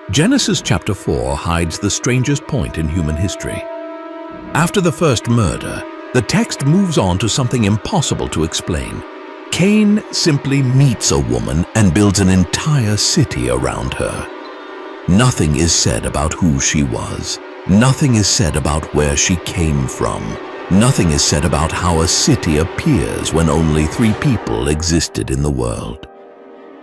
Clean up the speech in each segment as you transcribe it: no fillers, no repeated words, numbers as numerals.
Genesis chapter 4 hides the strangest point in human history. After the first murder, the text moves on to something impossible to explain. Cain simply meets a woman and builds an entire city around her. Nothing is said about who she was. Nothing is said about where she came from. Nothing is said about how a city appears when only 3 people existed in the world.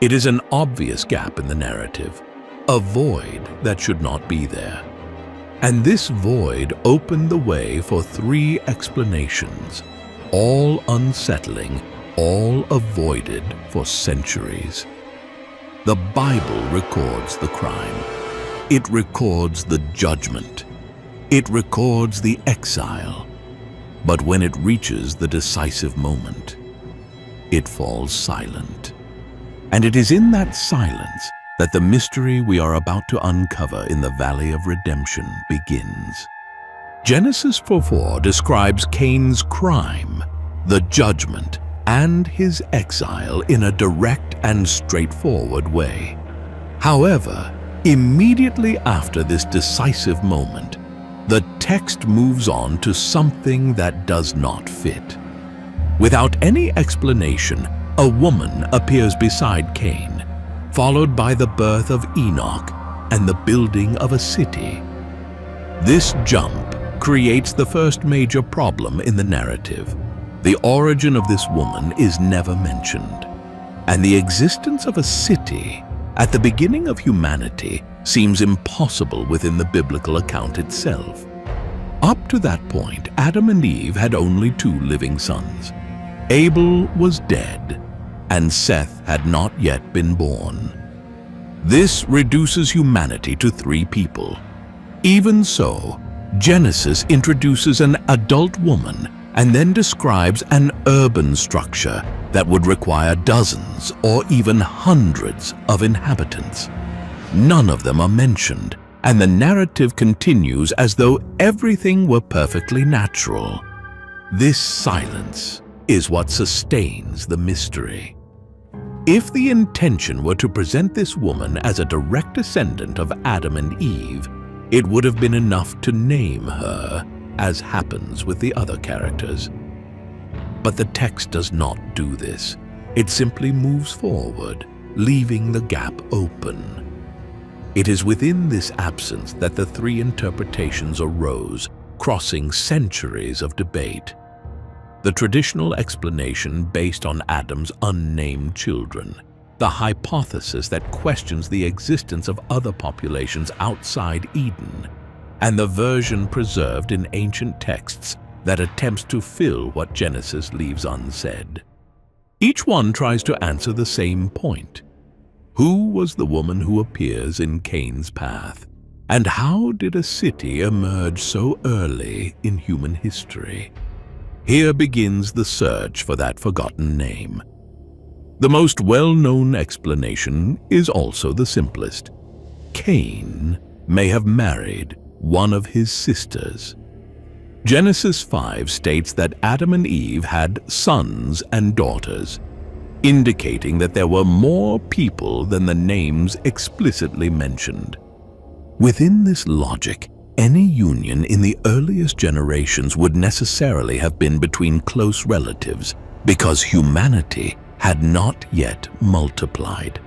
It is an obvious gap in the narrative, a void that should not be there. And this void opened the way for 3 explanations, all unsettling, all avoided for centuries. The Bible records the crime. It records the judgment. It records the exile. But when it reaches the decisive moment, it falls silent. And it is in that silence that the mystery we are about to uncover in the Valley of Redemption begins. Genesis 4:4 describes Cain's crime, the judgment, and his exile in a direct and straightforward way. However, immediately after this decisive moment, the text moves on to something that does not fit. Without any explanation, a woman appears beside Cain, followed by the birth of Enoch and the building of a city. This jump creates the first major problem in the narrative. The origin of this woman is never mentioned, and the existence of a city at the beginning of humanity seems impossible within the biblical account itself. Up to that point, Adam and Eve had only 2 living sons. Abel was dead, and Seth had not yet been born. This reduces humanity to 3 people. Even so, Genesis introduces an adult woman and then describes an urban structure that would require dozens or even hundreds of inhabitants. None of them are mentioned, and the narrative continues as though everything were perfectly natural. This silence is what sustains the mystery. If the intention were to present this woman as a direct descendant of Adam and Eve, it would have been enough to name her, as happens with the other characters. But the text does not do this. It simply moves forward, leaving the gap open. It is within this absence that the 3 interpretations arose, crossing centuries of debate. The traditional explanation based on Adam's unnamed children, the hypothesis that questions the existence of other populations outside Eden, and the version preserved in ancient texts that attempts to fill what Genesis leaves unsaid. Each one tries to answer the same point. Who was the woman who appears in Cain's path? And how did a city emerge so early in human history? Here begins the search for that forgotten name. The most well-known explanation is also the simplest. Cain may have married one of his sisters. Genesis 5 states that Adam and Eve had sons and daughters, indicating that there were more people than the names explicitly mentioned. Within this logic, any union in the earliest generations would necessarily have been between close relatives because humanity had not yet multiplied.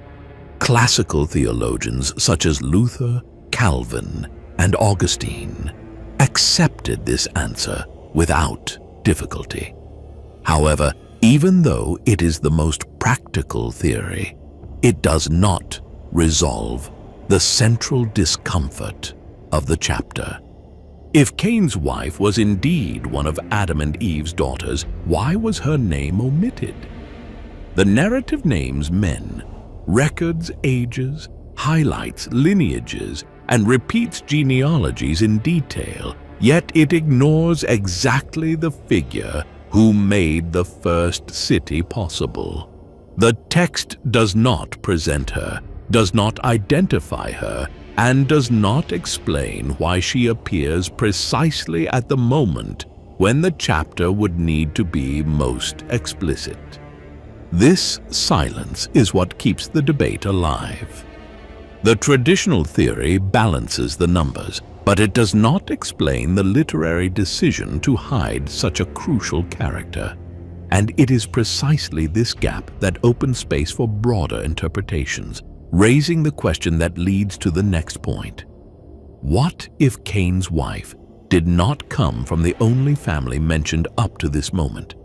Classical theologians such as Luther, Calvin, and Augustine accepted this answer without difficulty. However, even though it is the most practical theory, it does not resolve the central discomfort of the chapter. If Cain's wife was indeed one of Adam and Eve's daughters, why was her name omitted? The narrative names men, records ages, highlights lineages, and repeats genealogies in detail, yet it ignores exactly the figure who made the first city possible. The text does not present her, does not identify her, and does not explain why she appears precisely at the moment when the chapter would need to be most explicit. This silence is what keeps the debate alive. The traditional theory balances the numbers, but it does not explain the literary decision to hide such a crucial character. And it is precisely this gap that opens space for broader interpretations, raising the question that leads to the next point. What if Cain's wife did not come from the only family mentioned up to this moment?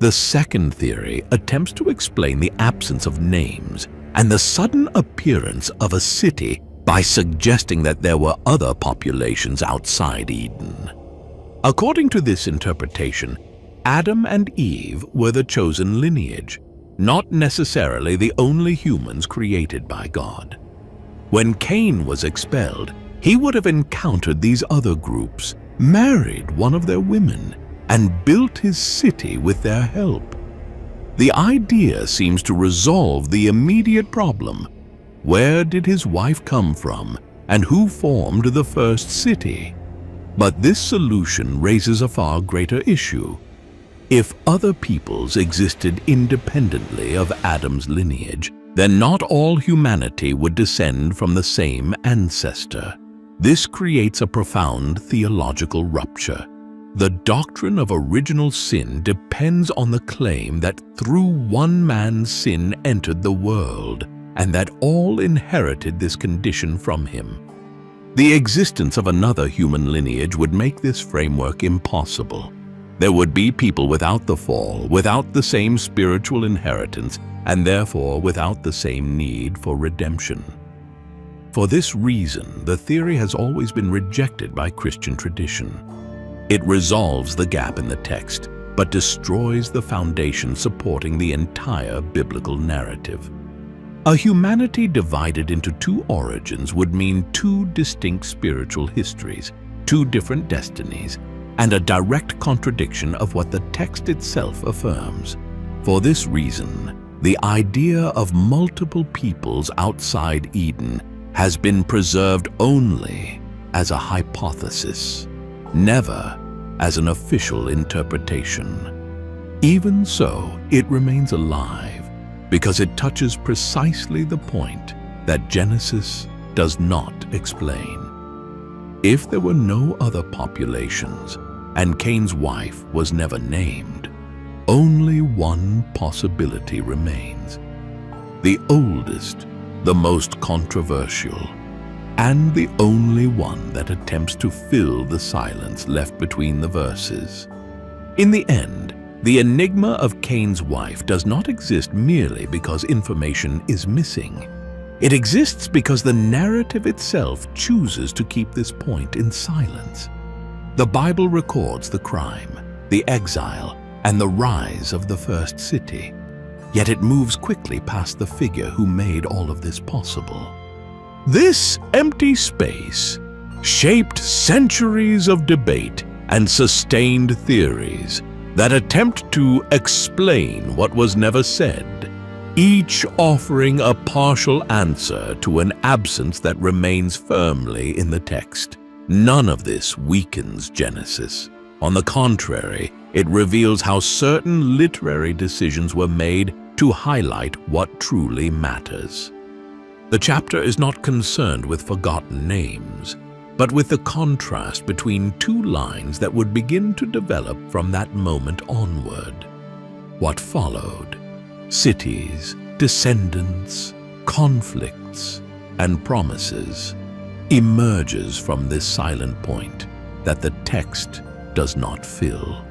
The second theory attempts to explain the absence of names and the sudden appearance of a city by suggesting that there were other populations outside Eden. According to this interpretation, Adam and Eve were the chosen lineage, not necessarily the only humans created by God. When Cain was expelled, he would have encountered these other groups, married one of their women, and built his city with their help. The idea seems to resolve the immediate problem. Where did his wife come from, and who formed the first city? But this solution raises a far greater issue. If other peoples existed independently of Adam's lineage, then not all humanity would descend from the same ancestor. This creates a profound theological rupture. The doctrine of original sin depends on the claim that through one man's sin entered the world, and that all inherited this condition from him. The existence of another human lineage would make this framework impossible. There would be people without the fall, without the same spiritual inheritance, and therefore without the same need for redemption. For this reason, the theory has always been rejected by Christian tradition. It resolves the gap in the text, but destroys the foundation supporting the entire biblical narrative. A humanity divided into two origins would mean two distinct spiritual histories, two different destinies, and a direct contradiction of what the text itself affirms. For this reason, the idea of multiple peoples outside Eden has been preserved only as a hypothesis, never as an official interpretation. Even so, it remains alive because it touches precisely the point that Genesis does not explain. If there were no other populations and Cain's wife was never named, only one possibility remains. The oldest, the most controversial, and the only one that attempts to fill the silence left between the verses. In the end, the enigma of Cain's wife does not exist merely because information is missing. It exists because the narrative itself chooses to keep this point in silence. The Bible records the crime, the exile, and the rise of the first city. Yet it moves quickly past the figure who made all of this possible. This empty space shaped centuries of debate and sustained theories that attempt to explain what was never said, each offering a partial answer to an absence that remains firmly in the text. None of this weakens Genesis. On the contrary, it reveals how certain literary decisions were made to highlight what truly matters. The chapter is not concerned with forgotten names, but with the contrast between two lines that would begin to develop from that moment onward. What followed, cities, descendants, conflicts, and promises, emerges from this silent point that the text does not fill.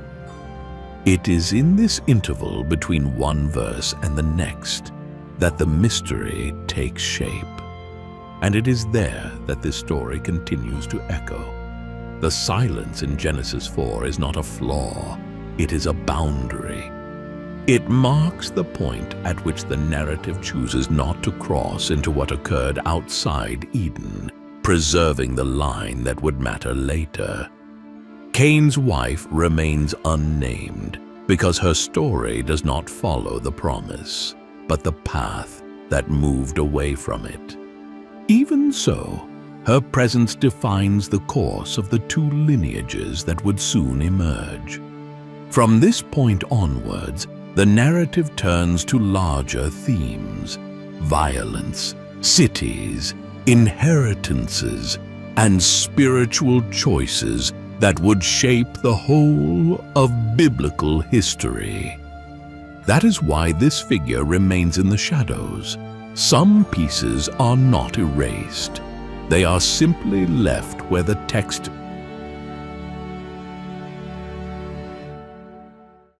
It is in this interval between one verse and the next that the mystery takes shape. And it is there that this story continues to echo. The silence in Genesis 4 is not a flaw, it is a boundary. It marks the point at which the narrative chooses not to cross into what occurred outside Eden, preserving the line that would matter later. Cain's wife remains unnamed because her story does not follow the promise, but the path that moved away from it. Even so, her presence defines the course of the two lineages that would soon emerge. From this point onwards, the narrative turns to larger themes: violence, cities, inheritances, and spiritual choices that would shape the whole of biblical history. That is why this figure remains in the shadows. Some pieces are not erased. They are simply left where the text